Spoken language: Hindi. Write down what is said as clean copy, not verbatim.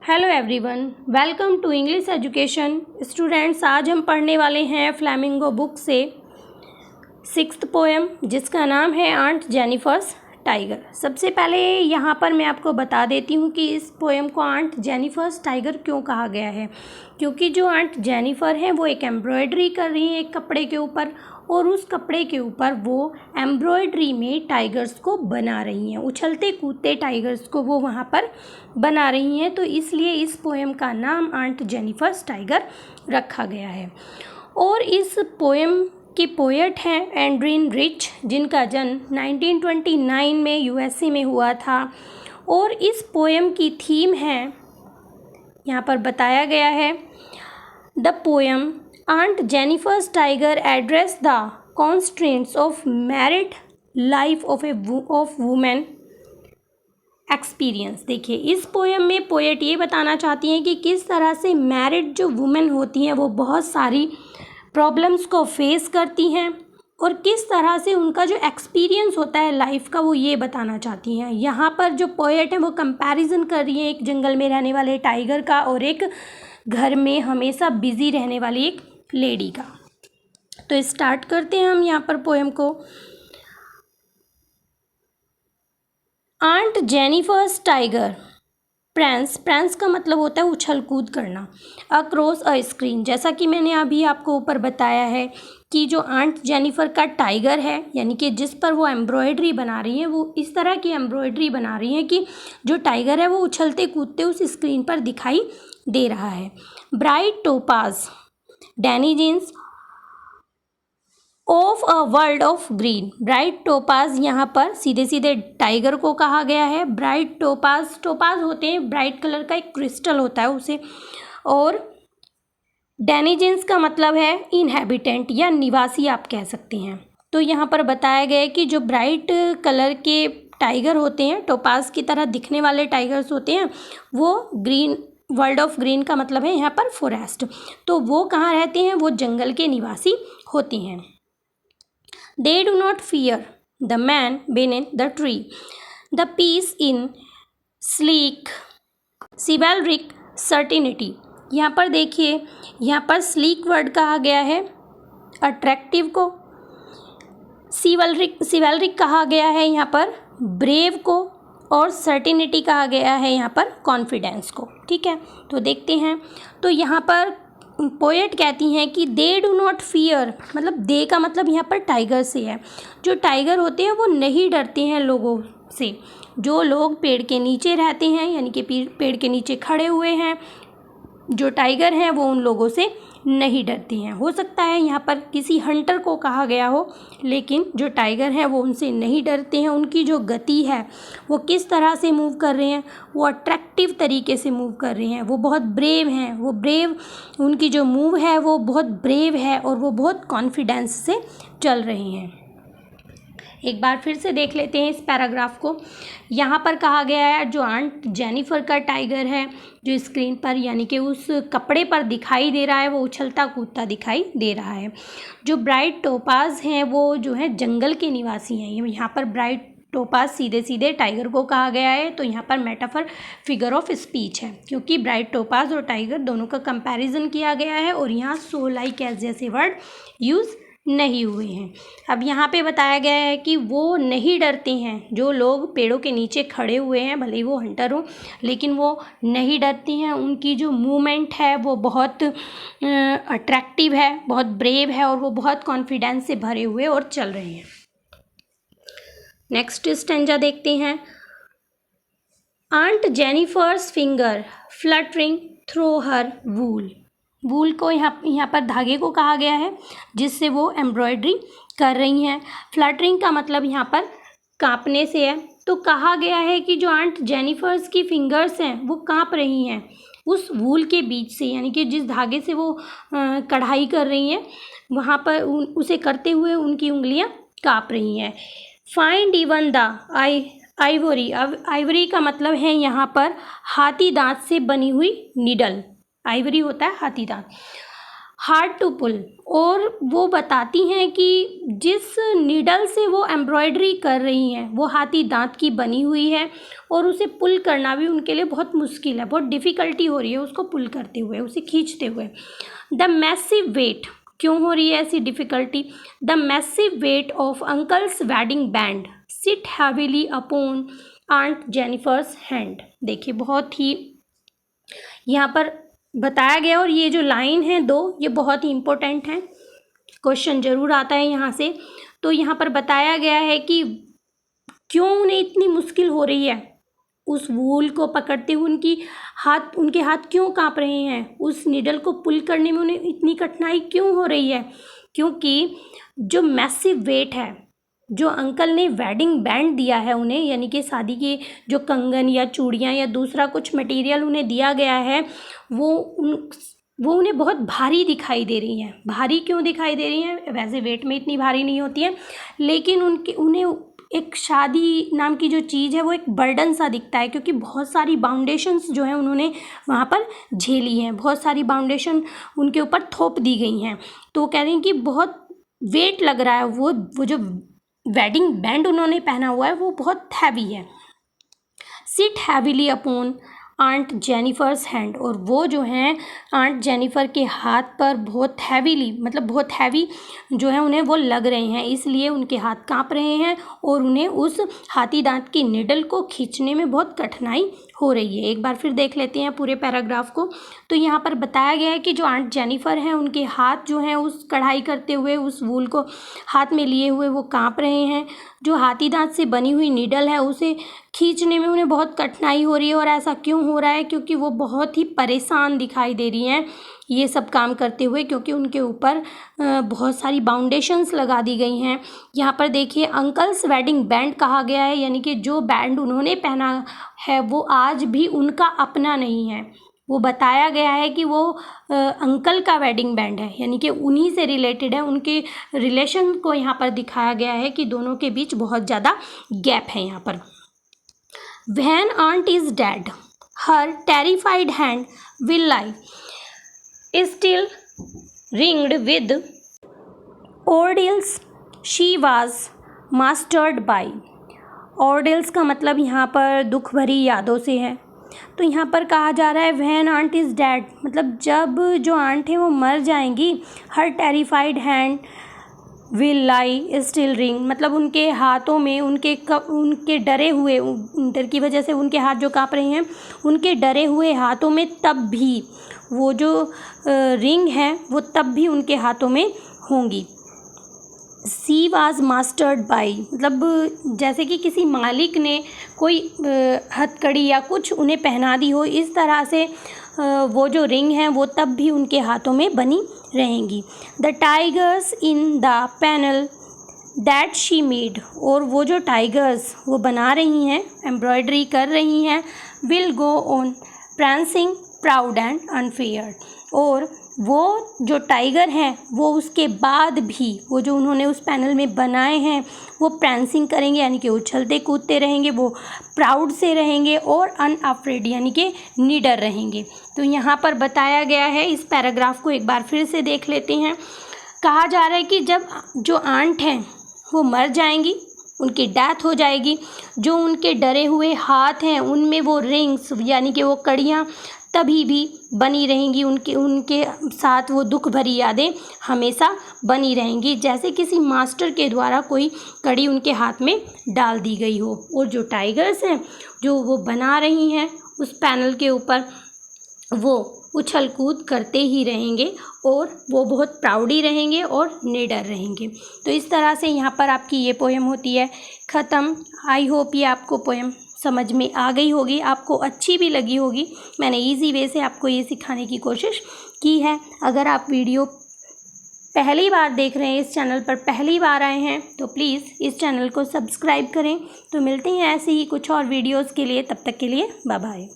Hello everyone, welcome to English education. Students, आज हम पढ़ने वाले हैं फ्लैमिंगो बुक से 6th पोएम जिसका नाम है आंट जेनिफर्स टाइगर। सबसे पहले यहाँ पर मैं आपको बता देती हूँ कि इस पोएम को आंट जेनिफर्स टाइगर क्यों कहा गया है। क्योंकि जो आंट जेनिफर है वो एक एम्ब्रॉयडरी कर रही है एक कपड़े के ऊपर, और उस कपड़े के ऊपर वो एम्ब्रॉयडरी में टाइगर्स को बना रही हैं, उछलते कूदते टाइगर्स को वो वहाँ पर बना रही हैं। तो इसलिए इस पोएम का नाम आंट जेनिफर्स टाइगर रखा गया है। और इस पोएम की पोएट हैं एंड्रीन रिच, जिनका जन्म 1929 में यूएसए में हुआ था। और इस पोएम की थीम है, यहाँ पर बताया गया है, the poem aunt Jennifer's tiger address the constraints of married life of women experience. देखिए, इस पोएम में पोएट ये बताना चाहती हैं कि किस तरह से मैरिड जो वुमेन होती हैं वो बहुत सारी प्रॉब्लम्स को फेस करती हैं, और किस तरह से उनका जो एक्सपीरियंस होता है लाइफ का वो ये बताना चाहती हैं। यहाँ पर जो पोएट है वो कंपैरिजन कर रही है एक जंगल में रहने वाले टाइगर का और एक घर में हमेशा बिजी रहने वाली एक लेडी का। तो स्टार्ट करते हैं हम यहाँ पर पोएम को। आंट जेनिफर्स टाइगर प्रेंस का मतलब होता है उछल कूद करना। अक्रॉस अ स्क्रीन, जैसा कि मैंने अभी आपको ऊपर बताया है कि जो आंट जेनिफर का टाइगर है, यानी कि जिस पर वो एम्ब्रॉयडरी बना रही है, वो इस तरह की एम्ब्रॉयडरी बना रही है कि जो टाइगर है वो उछलते कूदते उस स्क्रीन पर दिखाई दे रहा है। Bright topaz denizens of a world of green. Bright topaz यहाँ पर सीधे सीधे टाइगर को कहा गया है। ब्राइट टोपाज होते हैं ब्राइट कलर का एक क्रिस्टल होता है उसे, और डेनिजेंस का मतलब है इनहैबिटेंट या निवासी आप कह सकते हैं। तो यहाँ पर बताया गया है कि जो ब्राइट कलर के टाइगर होते हैं, टोपाज की तरह दिखने वाले टाइगर्स होते हैं, वो ग्रीन, वर्ल्ड ऑफ ग्रीन का मतलब है यहाँ पर फॉरेस्ट। तो वो कहाँ रहते हैं? वो जंगल के निवासी होते हैं। They do not fear the man beneath the tree. The peace in sleek, chivalric certainty. यहाँ पर देखिए, यहाँ पर sleek वर्ड कहा गया है अट्रैक्टिव को, चिवलरिक कहा गया है यहाँ पर ब्रेव को, और सर्टिनिटी कहा गया है यहाँ पर कॉन्फिडेंस को। ठीक है, तो देखते हैं। तो यहाँ पर पोएट कहती हैं कि दे डू नॉट फियर, मतलब दे का मतलब यहाँ पर टाइगर से है। जो टाइगर होते हैं वो नहीं डरते हैं लोगों से। जो लोग पेड़ के नीचे रहते हैं, यानी कि पेड़ के नीचे खड़े हुए हैं, जो टाइगर हैं वो उन लोगों से नहीं डरते हैं। हो सकता है यहाँ पर किसी हंटर को कहा गया हो, लेकिन जो टाइगर हैं वो उनसे नहीं डरते हैं। उनकी जो गति है वो किस तरह से मूव कर रहे हैं, वो अट्रैक्टिव तरीके से मूव कर रहे हैं। वो बहुत ब्रेव हैं, वो ब्रेव, उनकी जो मूव है वो बहुत ब्रेव है, और वो बहुत कॉन्फिडेंस से चल रहे हैं। एक बार फिर से देख लेते हैं इस पैराग्राफ को। यहाँ पर कहा गया है जो आंट जेनिफर का टाइगर है, जो स्क्रीन पर यानी कि उस कपड़े पर दिखाई दे रहा है, वो उछलता कूदता दिखाई दे रहा है। जो ब्राइट टोपाज हैं वो जो है जंगल के निवासी हैं। यहाँ पर ब्राइट टोपाज सीधे सीधे टाइगर को कहा गया है, तो यहाँ पर मेटाफर फिगर ऑफ स्पीच है, क्योंकि ब्राइट टोपाज और टाइगर दोनों का कंपैरिजन किया गया है, और यहाँ सो लाइक एज जैसे वर्ड यूज़ नहीं हुए हैं। अब यहाँ पे बताया गया है कि वो नहीं डरते हैं। जो लोग पेड़ों के नीचे खड़े हुए हैं, भले ही वो हंटर हो, लेकिन वो नहीं डरते हैं। उनकी जो मूवमेंट है वो बहुत अट्रैक्टिव है, बहुत ब्रेव है, और वो बहुत कॉन्फिडेंस से भरे हुए और चल रहे हैं। नेक्स्ट स्टेंजा देखते हैं। Aunt Jennifer's finger fluttering through her wool. Wool को यहाँ पर धागे को कहा गया है जिससे वो एम्ब्रॉयडरी कर रही हैं। फ्लटरिंग का मतलब यहाँ पर कांपने से है। तो कहा गया है कि जो आंट जेनिफर्स की फिंगर्स हैं वो कांप रही हैं उस वूल के बीच से, यानी कि जिस धागे से वो कढ़ाई कर रही हैं वहाँ पर उसे करते हुए उनकी उंगलियाँ कांप रही हैं। Find even the Ivory, Ivory का मतलब है यहाँ पर हाथी दांत से बनी हुई निडल। आइवरी होता है हाथी दांत। हार्ड टू पुल, और वो बताती हैं कि जिस नीडल से वो एम्ब्रॉयडरी कर रही हैं वो हाथी दांत की बनी हुई है और उसे पुल करना भी उनके लिए बहुत मुश्किल है, बहुत डिफ़िकल्टी हो रही है उसको पुल करते हुए, उसे खींचते हुए। द मैसिव वेट, क्यों हो रही है ऐसी difficulty? The massive weight of uncle's wedding band sit heavily upon aunt Jennifer's hand. देखिए बहुत ही यहाँ पर बताया गया, और ये जो लाइन है दो, ये बहुत ही इम्पोर्टेंट है, क्वेश्चन ज़रूर आता है यहाँ से। तो यहाँ पर बताया गया है कि क्यों उन्हें इतनी मुश्किल हो रही है उस वूल को पकड़ते हुए, उनके हाथ क्यों काँप रहे हैं, उस नीडल को पुल करने में उन्हें इतनी कठिनाई क्यों हो रही है? क्योंकि जो मैसिव वेट है, जो अंकल ने वेडिंग बैंड दिया है उन्हें, यानी कि शादी के जो कंगन या चूड़ियाँ या दूसरा कुछ मटेरियल उन्हें दिया गया है, वो उन्हें बहुत भारी दिखाई दे रही हैं। भारी क्यों दिखाई दे रही हैं? वैसे वेट में इतनी भारी नहीं होती है, लेकिन उन्हें एक शादी नाम की जो चीज़ है वो एक बर्डन सा दिखता है, क्योंकि बहुत सारी बाउंडेशंस जो हैं उन्होंने वहाँ पर झेली हैं, बहुत सारी बाउंडेशन उनके ऊपर थोप दी गई हैं। तो कह रहे हैं कि बहुत वेट लग रहा है, वो जो वेडिंग बैंड उन्होंने पहना हुआ है वो बहुत हैवी है। Sit heavily upon aunt Jennifer's hand, और वो जो हैं आंट जेनिफर के हाथ पर बहुत हैवीली, मतलब बहुत हैवी जो है उन्हें वो लग रहे हैं, इसलिए उनके हाथ काँप रहे हैं और उन्हें उस हाथी दांत की निडल को खींचने में बहुत कठिनाई हो रही है। एक बार फिर देख लेते हैं पूरे पैराग्राफ को। तो यहाँ पर बताया गया है कि जो आंट जेनिफर हैं उनके हाथ जो हैं उस कढ़ाई करते हुए, उस वूल को हाथ में लिए हुए वो काँप रहे हैं। जो हाथी दांत से बनी हुई निडल है उसे खींचने में उन्हें बहुत कठिनाई हो रही है, और ऐसा क्यों हो रहा है? क्योंकि वो बहुत ही परेशान दिखाई दे रही हैं ये सब काम करते हुए, क्योंकि उनके ऊपर बहुत सारी बाउंडेशंस लगा दी गई हैं। यहाँ पर देखिए अंकल्स वेडिंग बैंड कहा गया है, यानी कि जो बैंड उन्होंने पहना है वो आज भी उनका अपना नहीं है। वो बताया गया है कि वो अंकल का वेडिंग बैंड है, यानी कि उन्हीं से रिलेटेड है, उनके रिलेशन को यहाँ पर दिखाया गया है कि दोनों के बीच बहुत ज़्यादा गैप है यहाँ पर। When aunt is dead, her terrified hand will lie still ringed with ordeals she was mastered by। ordeals का मतलब यहाँ पर दुख भरी यादों से है। तो यहाँ पर कहा जा रहा है when aunt is dead, मतलब जब जो आंट है वो मर जाएंगी, her terrified hand will lie still ring, मतलब उनके हाथों में उनके डरे हुए, डर की वजह से उनके हाथ जो काँप रहे हैं, उनके डरे हुए हाथों में तब भी वो जो रिंग है वो तब भी उनके हाथों में होंगी। सी वाज मास्टर्ड बाई, मतलब जैसे कि किसी मालिक ने कोई हथकड़ी या कुछ उन्हें पहना दी हो, इस तरह से वो जो रिंग है वो तब भी उनके हाथों में बनी रहेंगी। The tigers in the panel that she made, और वो जो टाइगर्स वो बना रही हैं, एम्ब्रॉयडरी कर रही हैं, will go on prancing proud and unfair, और वो जो टाइगर हैं वो उसके बाद भी वो जो उन्होंने उस पैनल में बनाए हैं वो प्रांसिंग करेंगे, यानी कि उछलते कूदते रहेंगे, वो प्राउड से रहेंगे और अनअफ्रेड यानी कि निडर रहेंगे। तो यहाँ पर बताया गया है, इस पैराग्राफ को एक बार फिर से देख लेते हैं। कहा जा रहा है कि जब जो आंट हैं वो मर जाएंगी, उनकी डेथ हो जाएगी, जो उनके डरे हुए हाथ हैं उनमें वो रिंग्स यानी कि वो कड़ियाँ तभी भी बनी रहेंगी, उनके साथ वो दुख भरी यादें हमेशा बनी रहेंगी, जैसे किसी मास्टर के द्वारा कोई कड़ी उनके हाथ में डाल दी गई हो। और जो टाइगर्स हैं जो वो बना रही हैं उस पैनल के ऊपर, वो उछल कूद करते ही रहेंगे और वो बहुत प्राउडी रहेंगे और निडर रहेंगे। तो इस तरह से यहाँ पर आपकी ये पोएम होती है ख़त्म। आई होप ये आपको पोएम समझ में आ गई होगी, आपको अच्छी भी लगी होगी। मैंने इजी वे से आपको ये सिखाने की कोशिश की है। अगर आप वीडियो पहली बार देख रहे हैं, इस चैनल पर पहली बार आए हैं, तो प्लीज़ इस चैनल को सब्सक्राइब करें। तो मिलते हैं ऐसे ही कुछ और वीडियोज़ के लिए, तब तक के लिए बाय बाय।